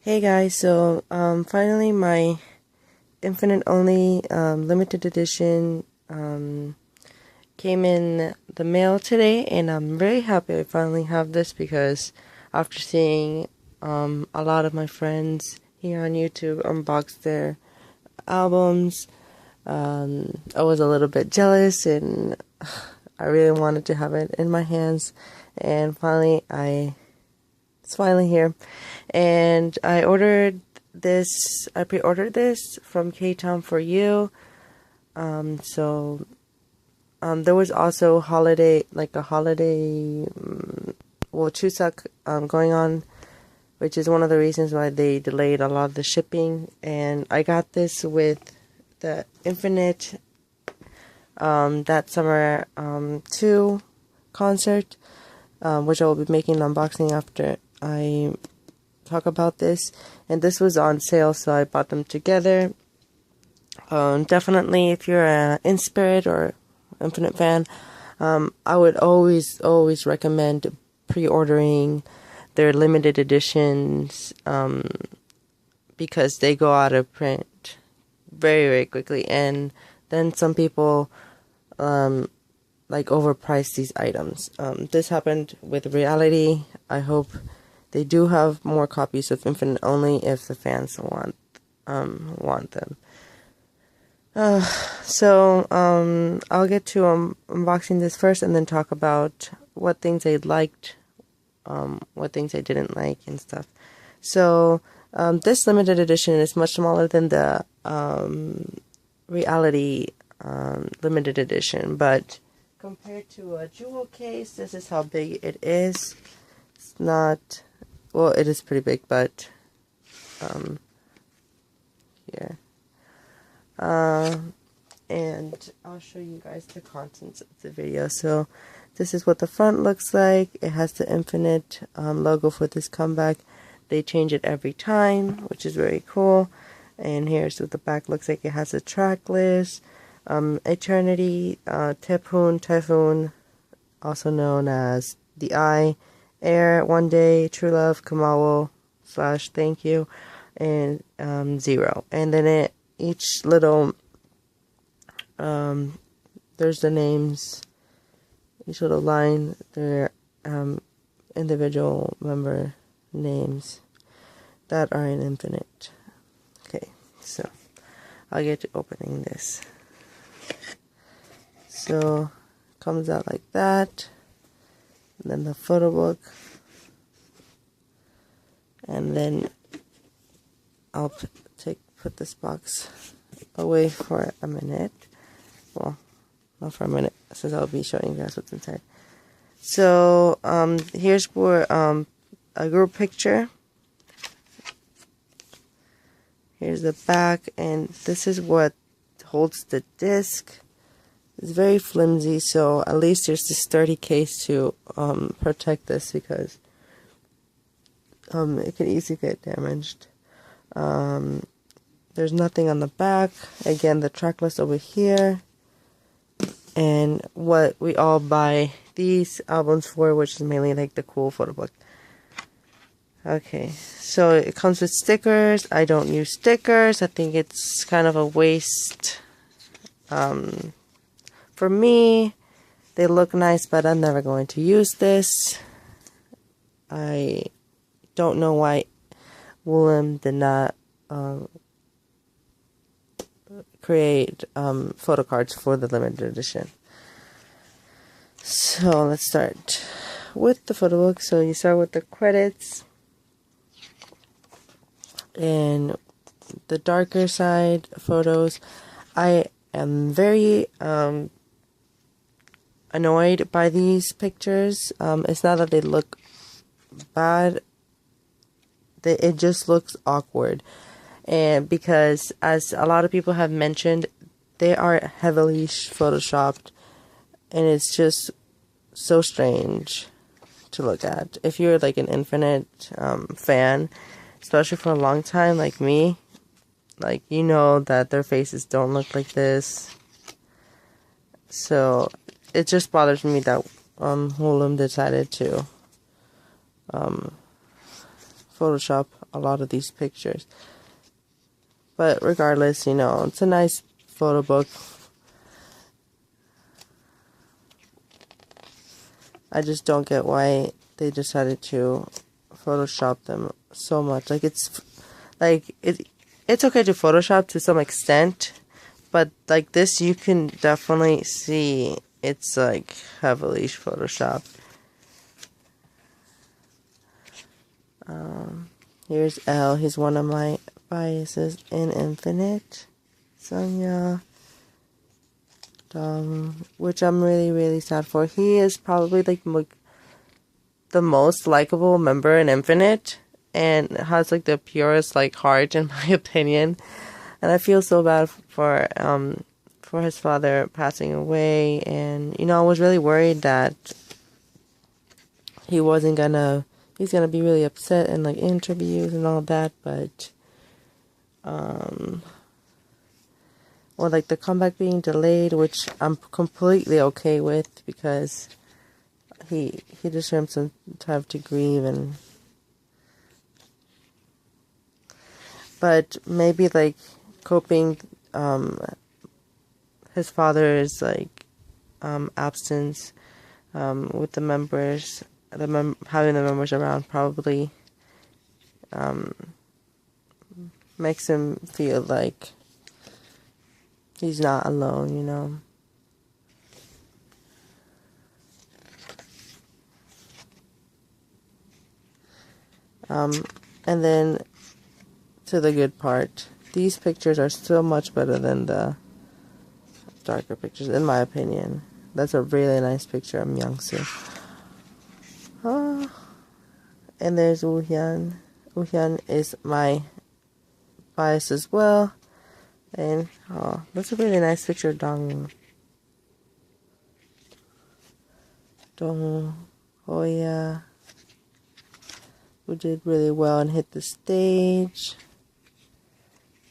Hey guys, so finally my Infinite Only limited edition came in the mail today, and I'm very happy I finally have this because after seeing a lot of my friends here on YouTube unbox their albums, I was a little bit jealous and I really wanted to have it in my hands, and finally it's finally here. And I pre-ordered this from K-Town for You. There was also Chuseok going on, which is one of the reasons why they delayed a lot of the shipping. And I got this with the Infinite That Summer 2 concert, which I will be making an unboxing after I talk about this. And this was on sale, so I bought them together. Definitely, if you're an In-Spirit or Infinite fan, I would always recommend pre-ordering their limited editions, because they go out of print very quickly, and then some people overprice these items. This happened with Reality. I hope they do have more copies of Infinite Only if the fans want them. I'll get to unboxing this first and then talk about what things I liked, what things I didn't like and stuff. So, this limited edition is much smaller than the Reality limited edition, but compared to a jewel case, this is how big it is. It's not, well, it is pretty big, but here. And I'll show you guys the contents of the video. So this is what the front looks like. It has the Infinite logo for this comeback. They change it every time, which is very cool. And here's what the back looks like. It has a track list, Eternity, Typhoon, also known as The Eye, Air, One Day, True Love, Kamawo, / Thank You, and Zero. And then each little, there's the names, each little line, their individual member names that are in Infinite. Okay, so I'll get to opening this. So, comes out like that, and then the photo book, and then I'll put this box away for a minute. Well, not for a minute, since I'll be showing you guys what's inside. So, here's for a group picture. Here's the back, and this is what holds the disc. It's very flimsy, so at least there's this sturdy case to protect this, because it can easily get damaged. There's nothing on the back. Again, the track list over here, and what we all buy these albums for, which is mainly like the cool photo book. Okay, so it comes with stickers. I don't use stickers. I think it's kind of a waste. For me, they look nice, but I'm never going to use this. I don't know why Willem did not create photo cards for the limited edition. So let's start with the photo book. So you start with the credits, and the darker side photos. I am very annoyed by these pictures. It's not that they look bad, it just looks awkward. And because, as a lot of people have mentioned, they are heavily photoshopped, and it's just so strange to look at. If you're like an Infinite fan, especially for a long time like me, like, you know that their faces don't look like this. So it just bothers me that Willem decided to Photoshop a lot of these pictures. But regardless, you know, it's a nice photo book. I just don't get why they decided to Photoshop them so much. Like, it's okay to Photoshop to some extent, but like this, you can definitely see it's like heavily Photoshopped. Here's L. He's one of my biases in Infinite. Sonya. Which I'm really, really sad for. He is probably like the most likable member in Infinite, and has like the purest like heart in my opinion. And I feel so bad for his father passing away, and you know, I was really worried that he's gonna be really upset in like interviews and all that, but or like the comeback being delayed, which I'm completely okay with, because he deserves some time to grieve. And but maybe like coping his father's like absence with the members, having the members around probably makes him feel like he's not alone, you know. And then to the good part. These pictures are so much better than the darker pictures, in my opinion. That's a really nice picture of Myungsu. And there's Woohyun. Woohyun is my bias as well. And that's a really nice picture of Dong Hoya, who did really well and hit the stage.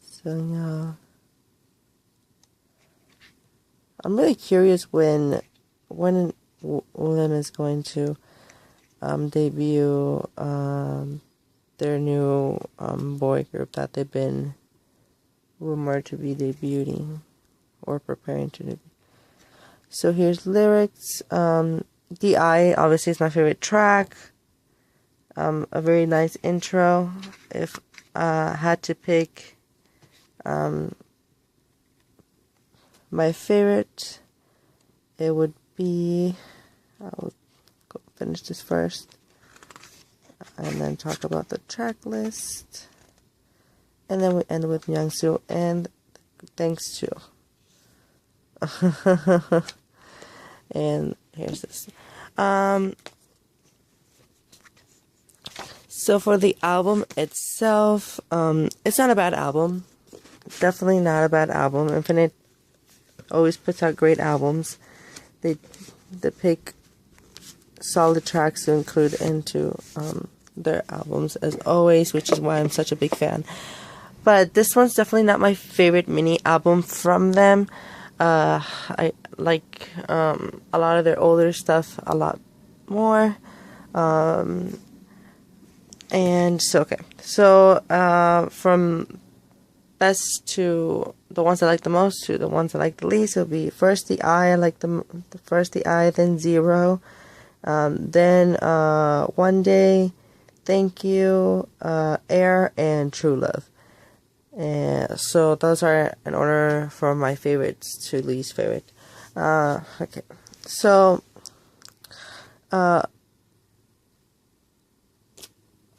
So yeah, I'm really curious when Lim is going to debut their new boy group that they've been rumored to be debuting or preparing to debut. So here's lyrics. DI obviously is my favorite track. A very nice intro. If I had to pick my favorite, it would be, I'll go finish this first and then talk about the track list, and then we end with Myungsu and thanks to and here's this. So for the album itself, it's not a bad album. Definitely not a bad album. Infinite always puts out great albums. They pick solid tracks to include into their albums as always, which is why I'm such a big fan. But this one's definitely not my favorite mini album from them. I like a lot of their older stuff a lot more. And so, okay. So, from best to the ones I like the most to the ones I like the least, it'll be first the I like the first the I, then Zero, then One Day, Thank You, Air, and True Love. And so those are in order from my favorites to least favorite. Okay. So,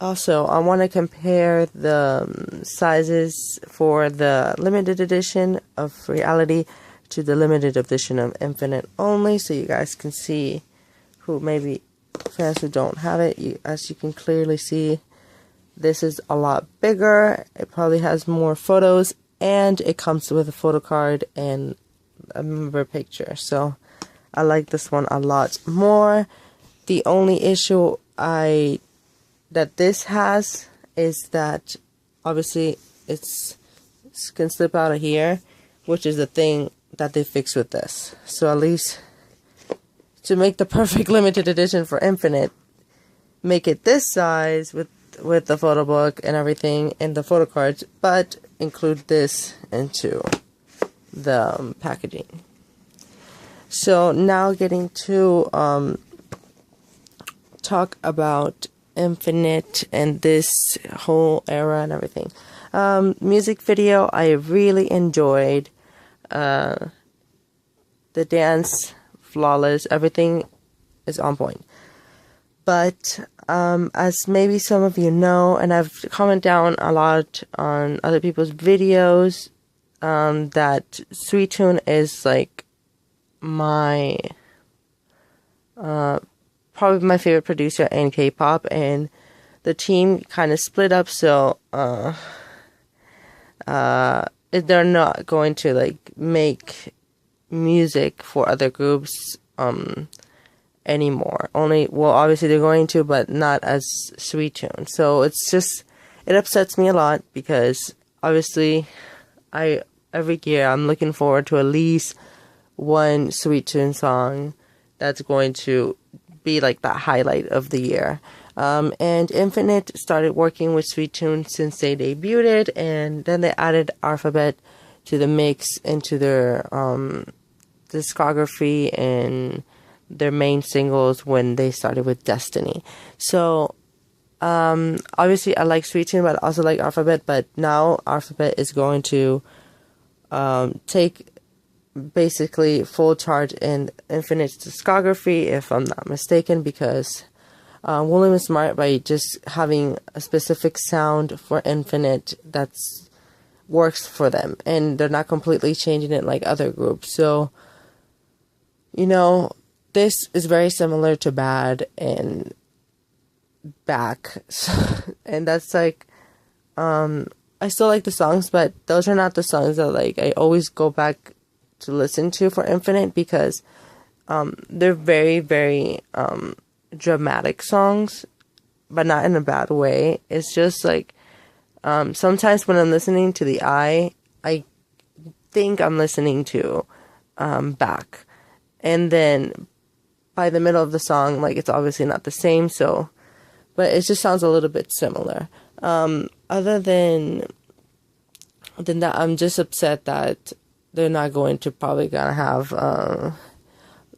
also, I want to compare the sizes for the limited edition of Reality to the limited edition of Infinite only, so you guys can see, who maybe fans who don't have it, as you can clearly see, this is a lot bigger. It probably has more photos, and it comes with a photo card and a member picture. So I like this one a lot more. The only issue that this has is that obviously it can slip out of here, which is the thing that they fixed with this. So at least to make the perfect limited edition for Infinite, make it this size with with the photo book and everything and the photo cards, but include this into the packaging. So now getting to talk about Infinite and this whole era and everything. Music video, I really enjoyed. The dance, flawless, everything is on point. But as maybe some of you know, and I've commented down a lot on other people's videos, that Sweet Tune is like my probably my favorite producer in K-pop, and the team kind of split up, so they're not going to like make music for other groups anymore. Obviously they're going to, but not as Sweet Tune. So it upsets me a lot, because obviously every year I'm looking forward to at least one Sweet Tune song that's going to be like that highlight of the year. And Infinite started working with Sweet Tune since they debuted, and then they added Alphabet to the mix into their discography and their main singles when they started with Destiny. So obviously I like Sweet Tune, but I also like Alphabet, but now Alphabet is going to take basically full charge in Infinite's discography, if I'm not mistaken, because William is smart by just having a specific sound for Infinite that's works for them, and they're not completely changing it like other groups. So, this is very similar to Bad and Back, and that's like, I still like the songs, but those are not the songs that like I always go back to listen to for Infinite, because they're very, very dramatic songs, but not in a bad way. It's just like sometimes when I'm listening to The Eye, I think I'm listening to Back, and then by the middle of the song, like, it's obviously not the same, so, but it just sounds a little bit similar. Other than that, I'm just upset that they're not going to probably gonna have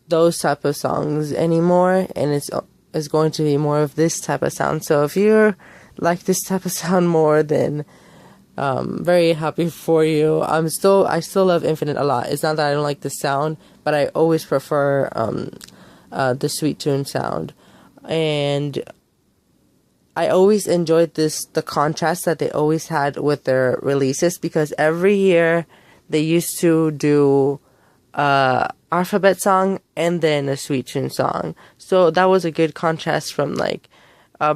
those type of songs anymore, and it's going to be more of this type of sound. So if you're like this type of sound more, then very happy for you. I still love Infinite a lot. It's not that I don't like the sound, but I always prefer the Sweet Tune sound, and I always enjoyed the contrast that they always had with their releases, because every year they used to do Alphabet song and then a Sweet Tune song. So that was a good contrast from like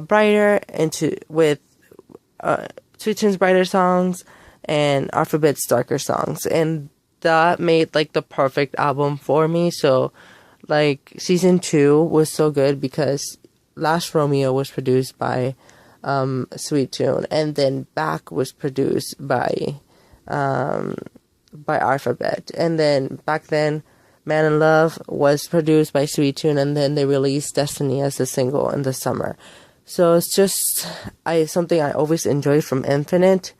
brighter with Sweet Tune's brighter songs and Alphabet's darker songs, and that made like the perfect album for me. So like season 2 was so good because Last Romeo was produced by Sweet Tune, and then Back was produced by Alphabet, and then back then Man in Love was produced by Sweet Tune, and then they released Destiny as a single in the summer. So it's just something I always enjoyed from Infinite,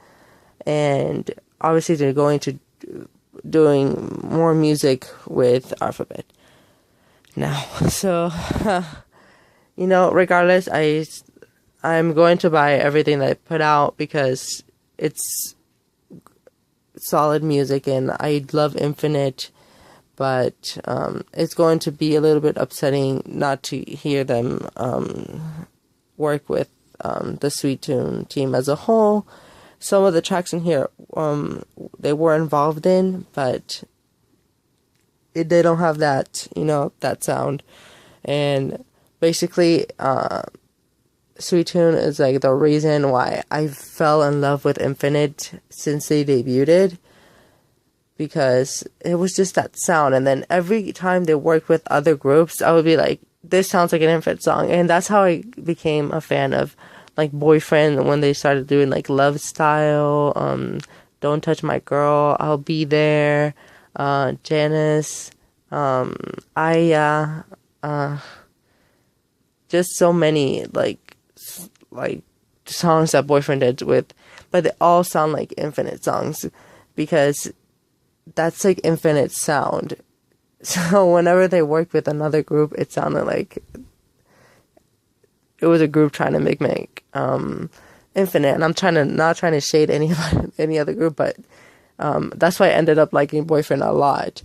and obviously they're going to doing more music with Alphabet now. So regardless, I'm going to buy everything that I put out because it's solid music, and I love Infinite, but it's going to be a little bit upsetting not to hear them work with the Sweet Tune team as a whole. Some of the tracks in here they were involved in, but they don't have that that sound. And basically Sweet Tune is like the reason why I fell in love with Infinite since they debuted, because it was just that sound. And then every time they worked with other groups, I would be like, this sounds like an Infinite song. And that's how I became a fan of like Boyfriend, when they started doing like Love Style, Don't Touch My Girl, I'll Be There, Janice, Aya, just so many like songs that Boyfriend did with, but they all sound like Infinite songs because that's like Infinite sound. So whenever they worked with another group, it sounded like it was a group trying to make Infinite. And I'm not trying to shade any other group, but that's why I ended up liking Boyfriend a lot.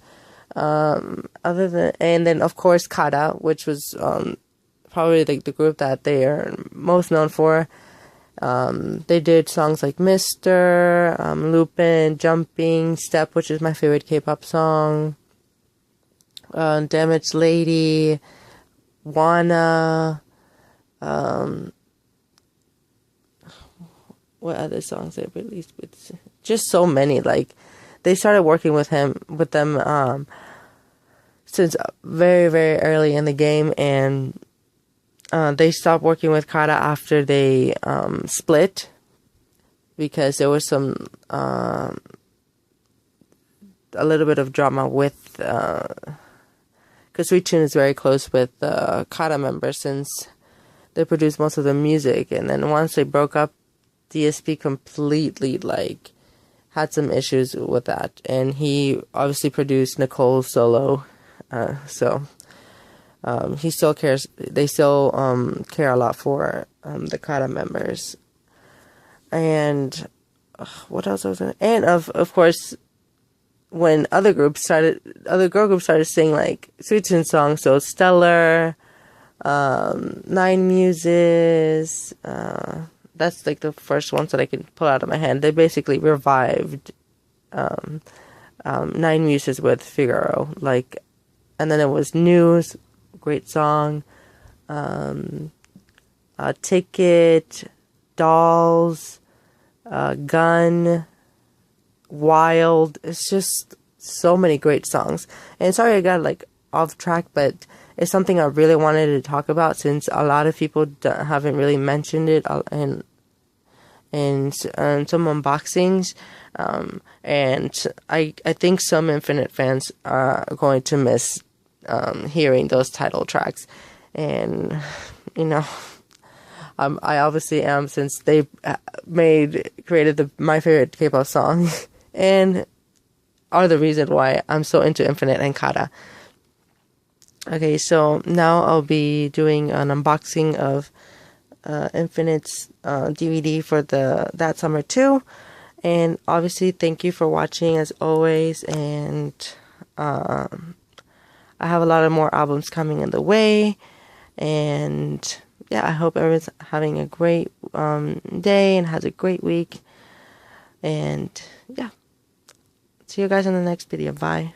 And then of course Kara, which was probably like the group that they are most known for. They did songs like Mister, Lupin, Jumping, Step, which is my favorite K-pop song, Damaged Lady, Wanna, what other songs they released with? Just so many. Like, they started working with them since very, very early in the game, and they stopped working with Kara after they split because there was some a little bit of drama with because Sweet Tune is very close with Kara members since they produced most of the music, and then once they broke up, DSP completely like had some issues with that, and he obviously produced Nicole's solo, so. He still cares. They still care a lot for the Kara members, and what else was it? And of course, when other girl groups started singing like Sweet Tune songs, so Stellar, Nine Muses. That's like the first ones that I can pull out of my hand. They basically revived Nine Muses with Figaro, like, and then it was News. Great song, Ticket, Dolls, Gun, Wild. It's just so many great songs. And sorry I got like off track, but it's something I really wanted to talk about since a lot of people haven't really mentioned it in some unboxings. And I think some Infinite fans are going to miss hearing those title tracks, and I obviously am, since they created my favorite K-pop song and are the reason why I'm so into Infinite and Kara. Okay, so now I'll be doing an unboxing of Infinite's DVD for that summer too, and obviously thank you for watching as always, and I have a lot of more albums coming in the way, and yeah, I hope everyone's having a great day and has a great week, and yeah, see you guys in the next video. Bye.